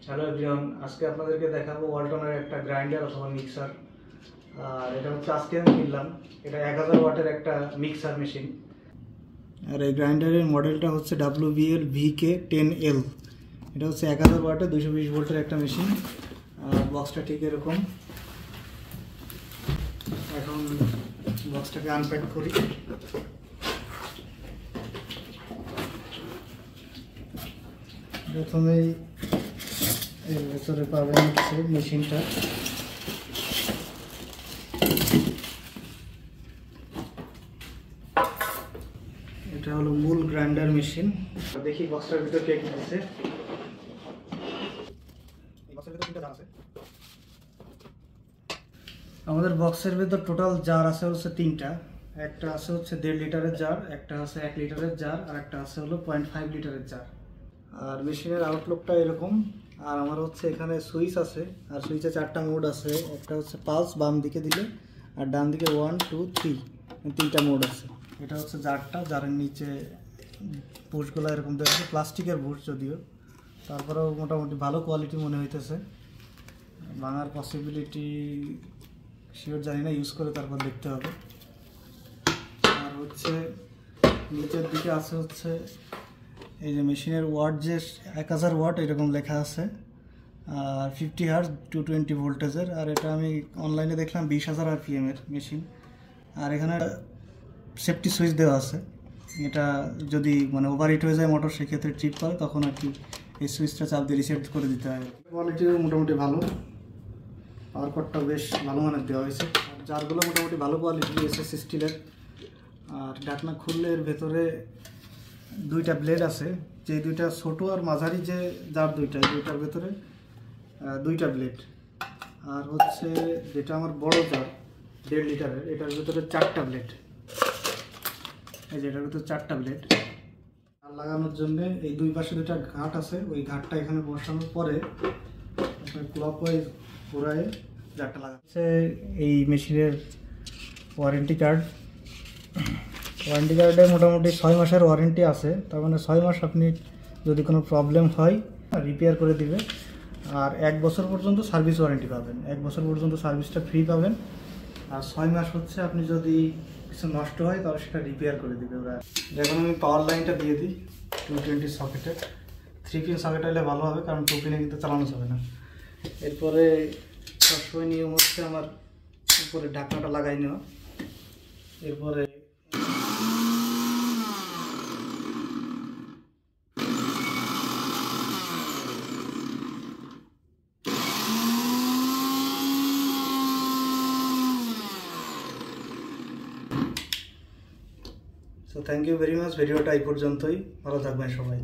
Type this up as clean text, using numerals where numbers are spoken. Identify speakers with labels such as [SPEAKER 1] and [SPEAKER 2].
[SPEAKER 1] Hello everyone, আজকে আপনাদেরকে দেখাবো ওয়ালটনের একটা গ্রাইন্ডার অথবা মিক্সার। আর এটা হচ্ছে আজকে আমি কিনলাম। এটা 1000 ওয়াটের একটা মিক্সার মেশিন। আর এই গ্রাইন্ডারের মডেলটা হচ্ছে WBL VK10L। এটা হচ্ছে 1000 ওয়াটে 220 ভোল্টের একটা মেশিন। আর বক্সটা ঠিক এরকম। এখন বক্সটাকে আনপ্যাক করি। প্রথমেই এর ভেতরে পাবেন হচ্ছে মেশিনটা। এটা হলো মূল গ্রাইন্ডার মেশিন। দেখি বক্সটার ভিতর কে কি আছে। আমাদের বক্সের ভিতর টোটাল জার আছে হচ্ছে 3টা। একটা আছে হচ্ছে 1.5 লিটারের জার, একটা আছে 1 লিটারের জার, আর একটা আছে হলো 0.5 লিটারের জার। আর মেশিনের আউটলুকটা এরকম। আর আমার হচ্ছে এখানে সুইচ আছে, আর সুইচে 4টা মোড আছে। একটা হচ্ছে পালস বাম দিকে দিলে, আর ডান দিকে 1 2 3 3টা মোড আছে। এটা হচ্ছে জারটা, জারের নিচে বুশগুলো এরকম দেখছে, প্লাস্টিকের বুশ যদিও, তারপরেও মোটামুটি ভালো কোয়ালিটি মনে হইতেছে। ভাঙার পসিবিলিটি শিওর জানি না, ইউজ করে তারপর দেখতে হবে। আর হচ্ছে নিচের দিকে আছে হচ্ছে এই যে মেশিনের ওয়াট, যে 1000 ওয়াট এরকম লেখা আছে, আর 50 হার্জ 220 ভোল্টেজের। আর এটা আমি অনলাইনে দেখলাম 20,000 RPM এর মেশিন। আর এখানে সেফটি সুইচ দেওয়া আছে। এটা যদি মানে ওভারহিট হয়ে যায় মোটর, সেক্ষেত্রে ট্রিপ করে, তখন আর কি এই সুইচটা চাপ দিয়ে রিসেট করে দিতে হয়। কোয়ালিটিও মোটামুটি ভালো, পাওয়ার কটটা বেশ ভালো মানের দেওয়া হয়েছে। আর জারগুলো মোটামুটি ভালো কোয়ালিটি SS স্টিলের। আর ঢাকনা খুললে এর ভেতরে 2টা ব্লেড আছে, যে 2টা ছোটো আর মাঝারি যে জার দুইটার ভেতরে 2টা ব্লেড। আর হচ্ছে যেটা আমার বড় জার 1.5 লিটারের, এটার ভেতরে 4টা ব্লেড। এই যে এটার ভেতরে 4টা ব্লেড। আর লাগানোর জন্য এই দুই পাশে 2টা ঘাট আছে, ওই ঘাটটা এখানে বসানোর পরে ক্লকওয়াইজ ঘোরায় জারটা লাগাচ্ছে। এই মেশিনের ওয়ারেন্টি কার্ডে মোটামুটি 6 মাসের ওয়ারেন্টি আছে। তার মানে 6 মাস আপনি যদি কোনো প্রবলেম হয় রিপেয়ার করে দিবে। আর 1 বছর পর্যন্ত সার্ভিস ওয়ারেন্টি পাবেন, 1 বছর পর্যন্ত সার্ভিসটা ফ্রি পাবেন। আর 6 মাস হচ্ছে আপনি যদি কিছু নষ্ট হয় তাহলে সেটা রিপেয়ার করে দিবে ওরা। এখন আমি পাওয়ার লাইনটা দিয়ে দিই 220 সকেটে। 3 পিন সকেট হলে ভালো হবে, কারণ 2 পিনে কিন্তু চালানো যাবে না। এরপরে সবসময় নিয়ম হচ্ছে আমার উপরে ঢাকনাটা লাগাই নেওয়া। এরপরে so thank you very much. ভিডিওটা এই পর্যন্তই, ভালো থাকবেন সবাই।